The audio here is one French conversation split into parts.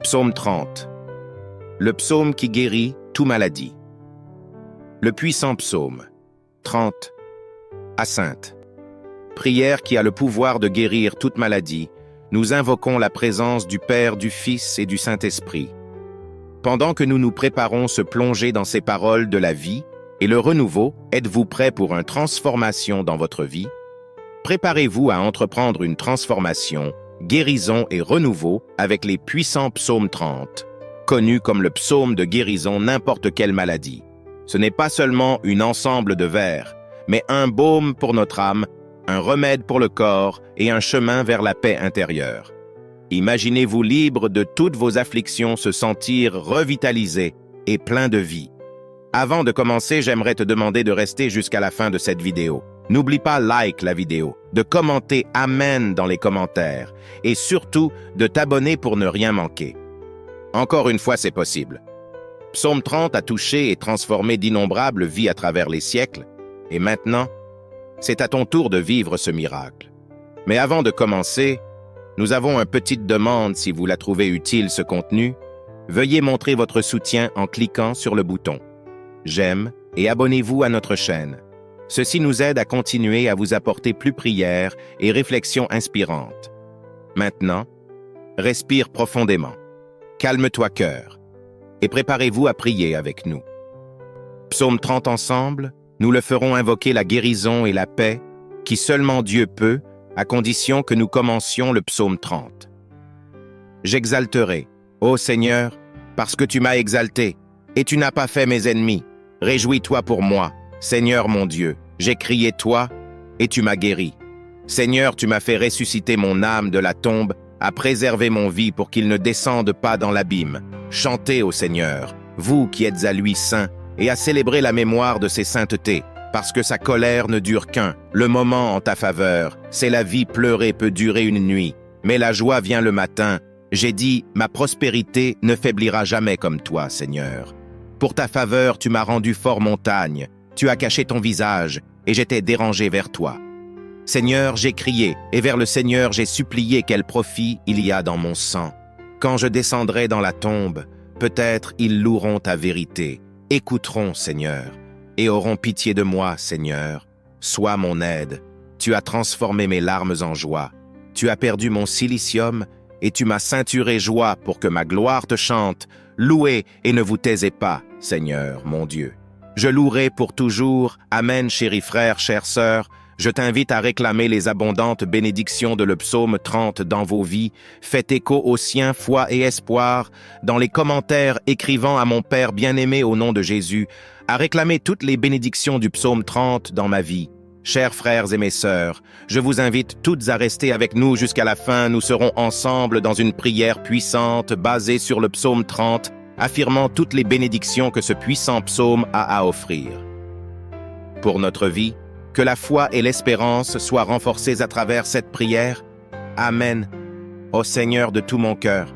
Psaume 30. Le psaume qui guérit toute maladie. Le puissant psaume. 30. À Sainte. Prière qui a le pouvoir de guérir toute maladie. Nous invoquons la présence du Père, du Fils et du Saint-Esprit. Pendant que nous nous préparons se plonger dans ces paroles de la vie et le renouveau, êtes-vous prêts pour une transformation dans votre vie? Préparez-vous à entreprendre une transformation, guérison et renouveau avec les puissants psaumes 30, connus comme le psaume de guérison n'importe quelle maladie. Ce n'est pas seulement un ensemble de vers, mais un baume pour notre âme, un remède pour le corps et un chemin vers la paix intérieure. Imaginez-vous libre de toutes vos afflictions, se sentir revitalisé et plein de vie. Avant de commencer, j'aimerais te demander de rester jusqu'à la fin de cette vidéo. N'oublie pas like la vidéo, de commenter Amen dans les commentaires et surtout de t'abonner pour ne rien manquer. Encore une fois, c'est possible. Psaume 30 a touché et transformé d'innombrables vies à travers les siècles et maintenant, c'est à ton tour de vivre ce miracle. Mais avant de commencer, nous avons une petite demande si vous la trouvez utile ce contenu. Veuillez montrer votre soutien en cliquant sur le bouton « J'aime » et abonnez-vous à notre chaîne. Ceci nous aide à continuer à vous apporter plus prières et réflexions inspirantes. Maintenant, respire profondément. Calme-toi cœur et préparez-vous à prier avec nous. Psaume 30 ensemble, nous le ferons invoquer la guérison et la paix qui seulement Dieu peut, à condition que nous commencions le psaume 30. J'exalterai, ô Seigneur, parce que tu m'as exalté, et tu n'as pas fait mes ennemis. Réjouis-toi pour moi, Seigneur mon Dieu, j'ai crié toi, et tu m'as guéri. Seigneur, tu m'as fait ressusciter mon âme de la tombe, à préserver mon vie pour qu'il ne descende pas dans l'abîme. Chantez au Seigneur, vous qui êtes à lui saint, et à célébrer la mémoire de ses saintetés, parce que sa colère ne dure qu'un, le moment en ta faveur, c'est la vie pleurer peut durer une nuit, mais la joie vient le matin. J'ai dit, ma prospérité ne faiblira jamais comme toi, Seigneur. Pour ta faveur, tu m'as rendu fort montagne, tu as caché ton visage, et j'étais dérangé vers toi. Seigneur, j'ai crié, et vers le Seigneur j'ai supplié quel profit il y a dans mon sang. Quand je descendrai dans la tombe, peut-être ils loueront ta vérité, écouteront, Seigneur, et auront pitié de moi, Seigneur. Sois mon aide. Tu as transformé mes larmes en joie. Tu as perdu mon silicium, et tu m'as ceinturé joie pour que ma gloire te chante. Louez et ne vous taisez pas, Seigneur, mon Dieu. Je louerai pour toujours. Amen, chéris frères, chères sœurs. Je t'invite à réclamer les abondantes bénédictions de le psaume 30 dans vos vies. Faites écho aux siens, foi et espoir. Dans les commentaires, écrivant à mon Père bien-aimé au nom de Jésus, à réclamer toutes les bénédictions du psaume 30 dans ma vie. Chers frères et mes sœurs, je vous invite toutes à rester avec nous jusqu'à la fin. Nous serons ensemble dans une prière puissante basée sur le psaume 30, affirmant toutes les bénédictions que ce puissant psaume a à offrir. Pour notre vie, que la foi et l'espérance soient renforcées à travers cette prière. Amen. Ô Seigneur de tout mon cœur,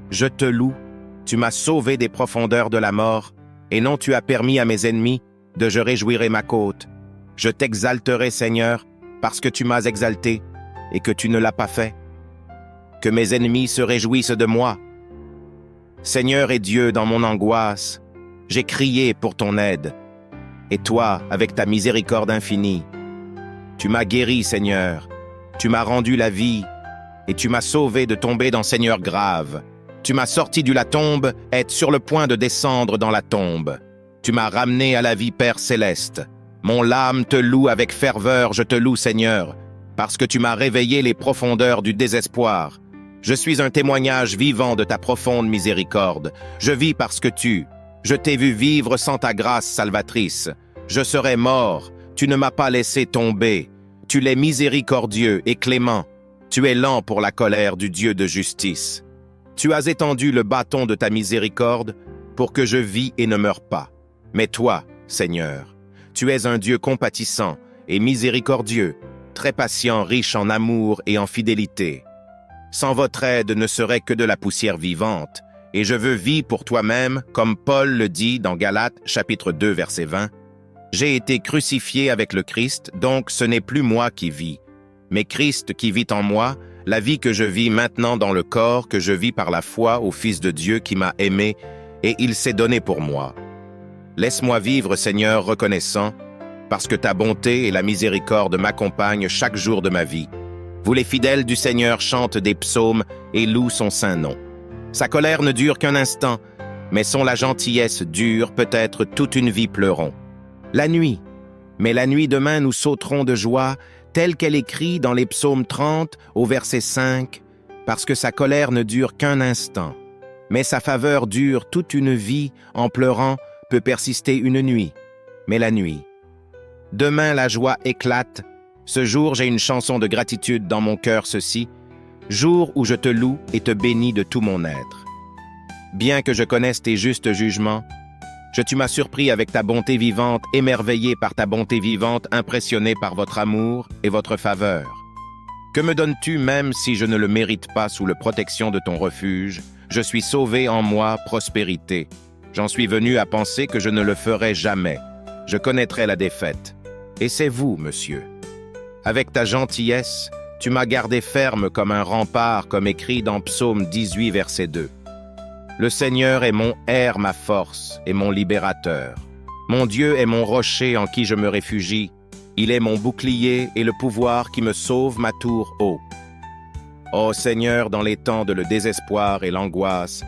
je te loue, tu m'as sauvé des profondeurs de la mort, et non tu as permis à mes ennemis de je réjouirai ma côte. Je t'exalterai, Seigneur, parce que tu m'as exalté et que tu ne l'as pas fait. Que mes ennemis se réjouissent de moi. Seigneur et Dieu, dans mon angoisse, j'ai crié pour ton aide. Et toi, avec ta miséricorde infinie, tu m'as guéri, Seigneur. Tu m'as rendu la vie et tu m'as sauvé de tomber dans Seigneur grave. Tu m'as sorti de la tombe, être sur le point de descendre dans la tombe. Tu m'as ramené à la vie, Père céleste. Mon âme te loue avec ferveur, je te loue, Seigneur, parce que tu m'as réveillé les profondeurs du désespoir. Je suis un témoignage vivant de ta profonde miséricorde. Je vis parce que je t'ai vu vivre sans ta grâce salvatrice. Je serais mort, tu ne m'as pas laissé tomber. Tu es miséricordieux et clément. Tu es lent pour la colère du Dieu de justice. Tu as étendu le bâton de ta miséricorde pour que je vis et ne meure pas. Mais toi, Seigneur, tu es un Dieu compatissant et miséricordieux, très patient, riche en amour et en fidélité. Sans votre aide ne serait que de la poussière vivante, et je veux vivre pour toi-même, comme Paul le dit dans Galates, chapitre 2, verset 20. J'ai été crucifié avec le Christ, donc ce n'est plus moi qui vis, mais Christ qui vit en moi, la vie que je vis maintenant dans le corps, que je vis par la foi au Fils de Dieu qui m'a aimé, et il s'est donné pour moi. Laisse-moi vivre, Seigneur, reconnaissant, parce que ta bonté et la miséricorde m'accompagnent chaque jour de ma vie. Vous les fidèles du Seigneur chantent des psaumes et louent son saint nom. Sa colère ne dure qu'un instant, mais son la gentillesse dure peut-être toute une vie pleurons. La nuit, mais la nuit demain nous sauterons de joie, telle qu'elle écrit dans les psaumes 30 au verset 5, parce que sa colère ne dure qu'un instant, mais sa faveur dure toute une vie, en pleurant peut persister une nuit, mais la nuit. Demain la joie éclate, ce jour j'ai une chanson de gratitude dans mon cœur ceci, jour où je te loue et te bénis de tout mon être. Bien que je connaisse tes justes jugements, tu m'as surpris avec ta bonté vivante, émerveillé par ta bonté vivante, impressionné par votre amour et votre faveur. Que me donnes-tu même si je ne le mérite pas sous la protection de ton refuge? Je suis sauvé en moi, prospérité. J'en suis venu à penser que je ne le ferai jamais. Je connaîtrai la défaite. Et c'est vous, monsieur. Avec ta gentillesse, tu m'as gardé ferme comme un rempart, comme écrit dans Psaume 18, verset 2. Le Seigneur est mon air, ma force et mon libérateur. Mon Dieu est mon rocher en qui je me réfugie. Il est mon bouclier et le pouvoir qui me sauve ma tour haut. Ô Seigneur, dans les temps de le désespoir et l'angoisse,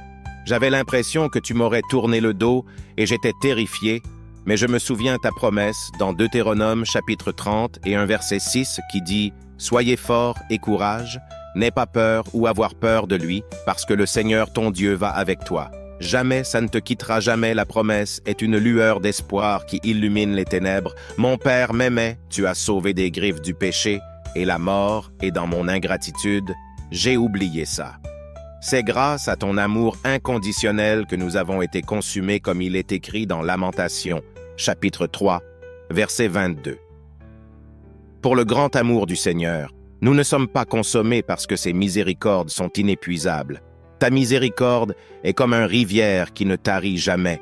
j'avais l'impression que tu m'aurais tourné le dos et j'étais terrifié, mais je me souviens ta promesse dans Deutéronome chapitre 30 et un verset 6 qui dit « Soyez forts et courage ». N'aie pas peur ou avoir peur de lui, parce que le Seigneur ton Dieu va avec toi. Jamais ça ne te quittera jamais, la promesse est une lueur d'espoir qui illumine les ténèbres. Mon Père m'aimait, tu as sauvé des griffes du péché et la mort, et dans mon ingratitude, j'ai oublié ça. C'est grâce à ton amour inconditionnel que nous avons été consumés comme il est écrit dans Lamentations, chapitre 3, verset 22. Pour le grand amour du Seigneur, nous ne sommes pas consommés parce que ses miséricordes sont inépuisables. Ta miséricorde est comme une rivière qui ne tarit jamais,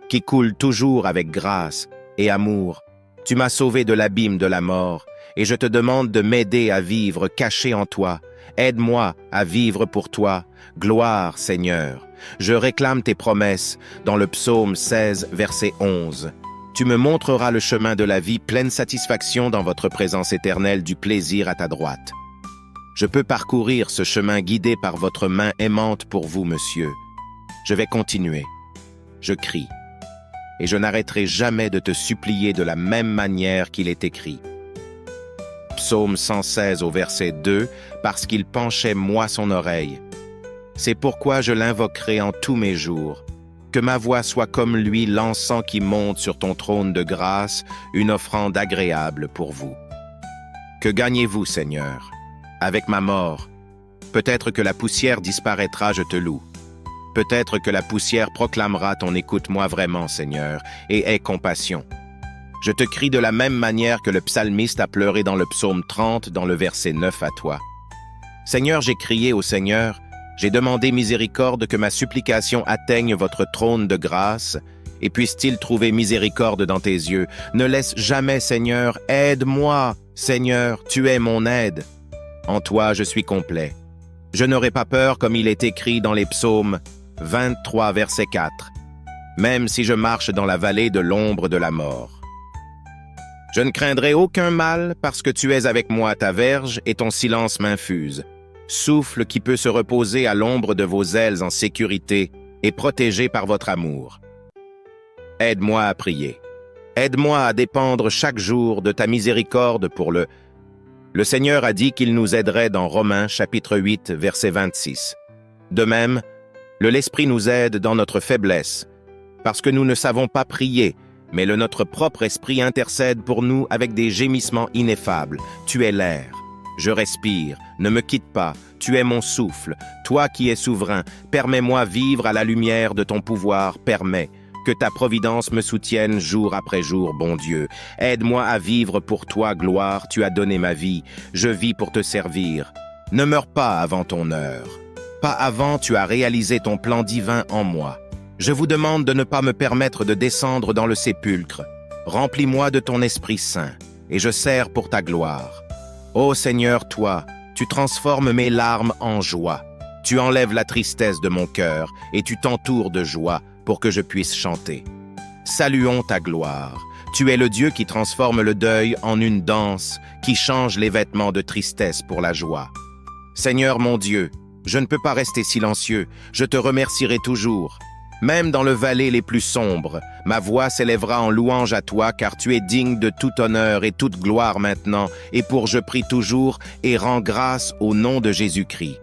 qui coule toujours avec grâce et amour. Tu m'as sauvé de l'abîme de la mort, et je te demande de m'aider à vivre caché en toi. Aide-moi à vivre pour toi. Gloire, Seigneur. Je réclame tes promesses dans le psaume 16, verset 11. Tu me montreras le chemin de la vie, pleine satisfaction dans votre présence éternelle, du plaisir à ta droite. Je peux parcourir ce chemin guidé par votre main aimante pour vous, monsieur. Je vais continuer. Je crie. Et je n'arrêterai jamais de te supplier de la même manière qu'il est écrit. Psaume 116 au verset 2, parce qu'il penchait moi son oreille. C'est pourquoi je l'invoquerai en tous mes jours. Que ma voix soit comme lui, l'encens qui monte sur ton trône de grâce, une offrande agréable pour vous. Que gagnez-vous, Seigneur? Avec ma mort, peut-être que la poussière disparaîtra, je te loue. Peut-être que la poussière proclamera ton écoute-moi vraiment, Seigneur, et aie compassion. Je te crie de la même manière que le psalmiste a pleuré dans le psaume 30, dans le verset 9 à toi. Seigneur, j'ai crié au Seigneur, j'ai demandé miséricorde, que ma supplication atteigne votre trône de grâce, et puisse-t-il trouver miséricorde dans tes yeux. Ne laisse jamais, Seigneur, aide-moi, Seigneur, tu es mon aide. En toi, je suis complet. Je n'aurai pas peur comme il est écrit dans les psaumes 23, verset 4, même si je marche dans la vallée de l'ombre de la mort. Je ne craindrai aucun mal parce que tu es avec moi, ta verge et ton silence m'infuse. Souffle qui peut se reposer à l'ombre de vos ailes en sécurité et protégé par votre amour. Aide-moi à prier. Aide-moi à dépendre chaque jour de ta miséricorde pour le Seigneur a dit qu'il nous aiderait dans Romains chapitre 8, verset 26. De même, l'Esprit nous aide dans notre faiblesse, parce que nous ne savons pas prier, mais notre propre esprit intercède pour nous avec des gémissements ineffables. Tu es l'air. Je respire, ne me quitte pas, tu es mon souffle, toi qui es souverain, permets-moi vivre à la lumière de ton pouvoir, permets que ta providence me soutienne jour après jour, bon Dieu. Aide-moi à vivre pour toi, gloire, tu as donné ma vie, je vis pour te servir. Ne meurs pas avant ton heure, pas avant tu as réalisé ton plan divin en moi. Je vous demande de ne pas me permettre de descendre dans le sépulcre. Remplis-moi de ton Esprit Saint, et je sers pour ta gloire. Ô Seigneur, toi, Tu transformes mes larmes en joie. Tu enlèves la tristesse de mon cœur et tu t'entoures de joie pour que je puisse chanter. Saluons ta gloire. Tu es le Dieu qui transforme le deuil en une danse, qui change les vêtements de tristesse pour la joie. Seigneur mon Dieu, je ne peux pas rester silencieux, je te remercierai toujours. Même dans le vallée les plus sombres, ma voix s'élèvera en louange à toi, car tu es digne de tout honneur et toute gloire maintenant, et pour je prie toujours et rends grâce au nom de Jésus-Christ.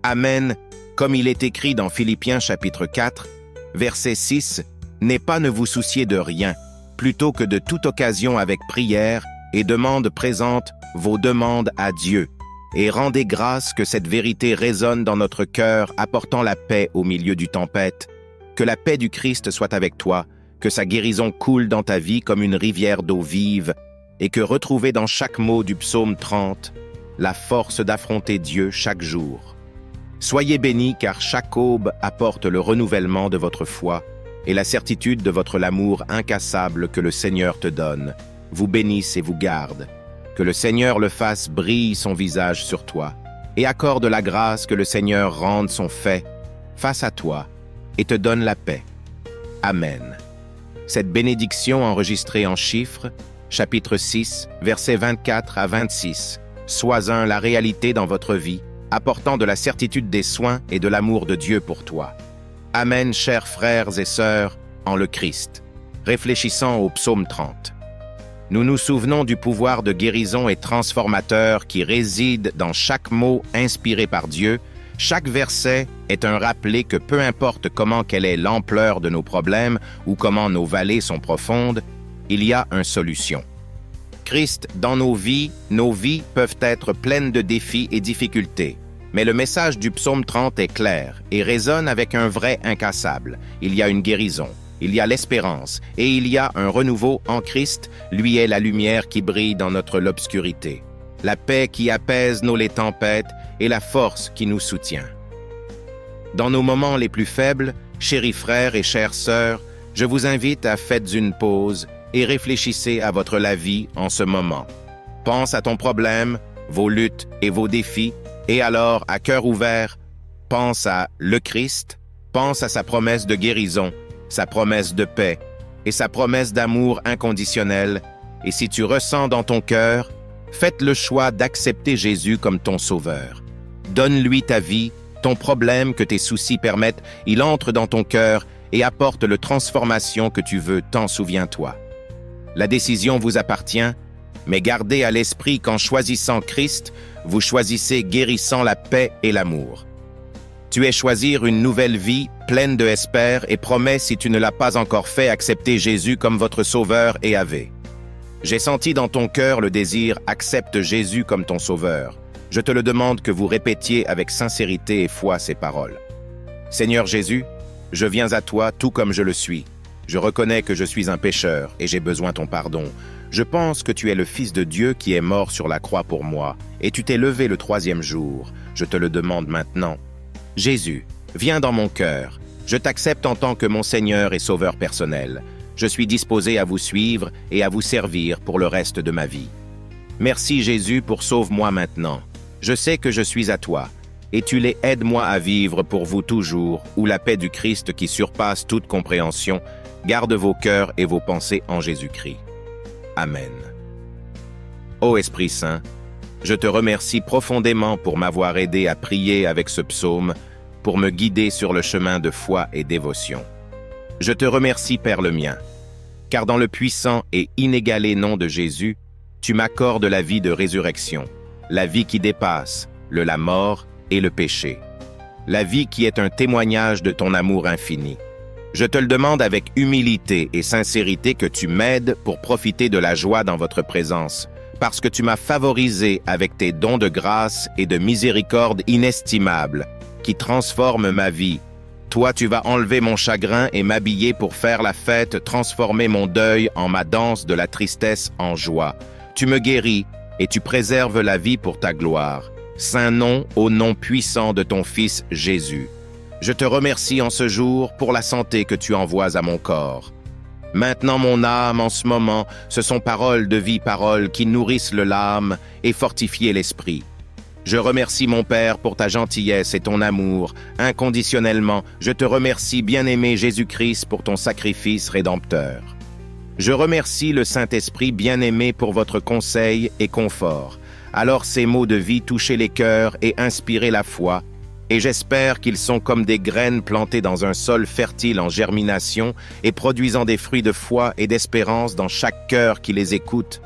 Amen, comme il est écrit dans Philippiens chapitre 4, verset 6, « N'est pas ne vous soucier de rien, plutôt que de toute occasion avec prière et demande présente vos demandes à Dieu, et rendez grâce que cette vérité résonne dans notre cœur, apportant la paix au milieu du tempête. Que la paix du Christ soit avec toi, que sa guérison coule dans ta vie comme une rivière d'eau vive, et que retrouver dans chaque mot du psaume 30 la force d'affronter Dieu chaque jour. Soyez bénis, car chaque aube apporte le renouvellement de votre foi et la certitude de votre amour incassable que le Seigneur te donne, vous bénisse et vous garde. Que le Seigneur le fasse brille son visage sur toi, et accorde la grâce que le Seigneur rende son fait face à toi, et te donne la paix. Amen. Cette bénédiction enregistrée en chiffres, chapitre 6, versets 24 à 26, sois-en la réalité dans votre vie, apportant de la certitude des soins et de l'amour de Dieu pour toi. Amen, chers frères et sœurs, en le Christ. Réfléchissant au psaume 30. Nous nous souvenons du pouvoir de guérison et transformateur qui réside dans chaque mot inspiré par Dieu. Chaque verset est un rappel que peu importe comment quelle est l'ampleur de nos problèmes ou comment nos vallées sont profondes, il y a une solution. Christ, dans nos vies peuvent être pleines de défis et difficultés. Mais le message du psaume 30 est clair et résonne avec un vrai incassable. Il y a une guérison, il y a l'espérance et il y a un renouveau en Christ. Lui est la lumière qui brille dans notre l'obscurité, la paix qui apaise nos les tempêtes et la force qui nous soutient. Dans nos moments les plus faibles, chéris frères et chères sœurs, je vous invite à faire une pause et réfléchissez à votre la vie en ce moment. Pense à ton problème, vos luttes et vos défis, et alors, à cœur ouvert, pense à le Christ, pense à sa promesse de guérison, sa promesse de paix et sa promesse d'amour inconditionnel. Et si tu ressens dans ton cœur, faites le choix d'accepter Jésus comme ton sauveur. Donne-lui ta vie, ton problème que tes soucis permettent, il entre dans ton cœur et apporte la transformation que tu veux, t'en souviens-toi. La décision vous appartient, mais gardez à l'esprit qu'en choisissant Christ, vous choisissez guérissant la paix et l'amour. Tu es choisir une nouvelle vie pleine de espère et promets, si tu ne l'as pas encore fait, accepter Jésus comme votre sauveur et Ave. J'ai senti dans ton cœur le désir, accepte Jésus comme ton sauveur. Je te le demande que vous répétiez avec sincérité et foi ces paroles. Seigneur Jésus, je viens à toi tout comme je le suis. Je reconnais que je suis un pécheur et j'ai besoin de ton pardon. Je pense que tu es le Fils de Dieu qui est mort sur la croix pour moi, et tu t'es levé le 3e jour. Je te le demande maintenant. Jésus, viens dans mon cœur. Je t'accepte en tant que mon Seigneur et Sauveur personnel. Je suis disposé à vous suivre et à vous servir pour le reste de ma vie. Merci Jésus pour sauve-moi maintenant. Je sais que je suis à toi, et tu les aides-moi à vivre pour vous toujours, où la paix du Christ qui surpasse toute compréhension garde vos cœurs et vos pensées en Jésus-Christ. Amen. Ô Esprit Saint, je te remercie profondément pour m'avoir aidé à prier avec ce psaume, pour me guider sur le chemin de foi et dévotion. Je te remercie, Père le mien, car dans le puissant et inégalé nom de Jésus, tu m'accordes la vie de résurrection, la vie qui dépasse la mort et le péché, la vie qui est un témoignage de ton amour infini. Je te le demande avec humilité et sincérité que tu m'aides pour profiter de la joie dans votre présence, parce que tu m'as favorisé avec tes dons de grâce et de miséricorde inestimables, qui transforment ma vie. Toi, tu vas enlever mon chagrin et m'habiller pour faire la fête, transformer mon deuil en ma danse de la tristesse en joie. Tu me guéris et tu préserves la vie pour ta gloire. Saint nom au nom puissant de ton Fils Jésus. Je te remercie en ce jour pour la santé que tu envoies à mon corps. Maintenant mon âme, en ce moment, ce sont paroles de vie, paroles qui nourrissent l'âme et fortifient l'esprit. Je remercie mon Père pour ta gentillesse et ton amour, inconditionnellement. Je te remercie, bien-aimé Jésus-Christ, pour ton sacrifice rédempteur. Je remercie le Saint-Esprit bien-aimé pour votre conseil et confort. Alors ces mots de vie touchaient les cœurs et inspiraient la foi, et j'espère qu'ils sont comme des graines plantées dans un sol fertile en germination et produisant des fruits de foi et d'espérance dans chaque cœur qui les écoute.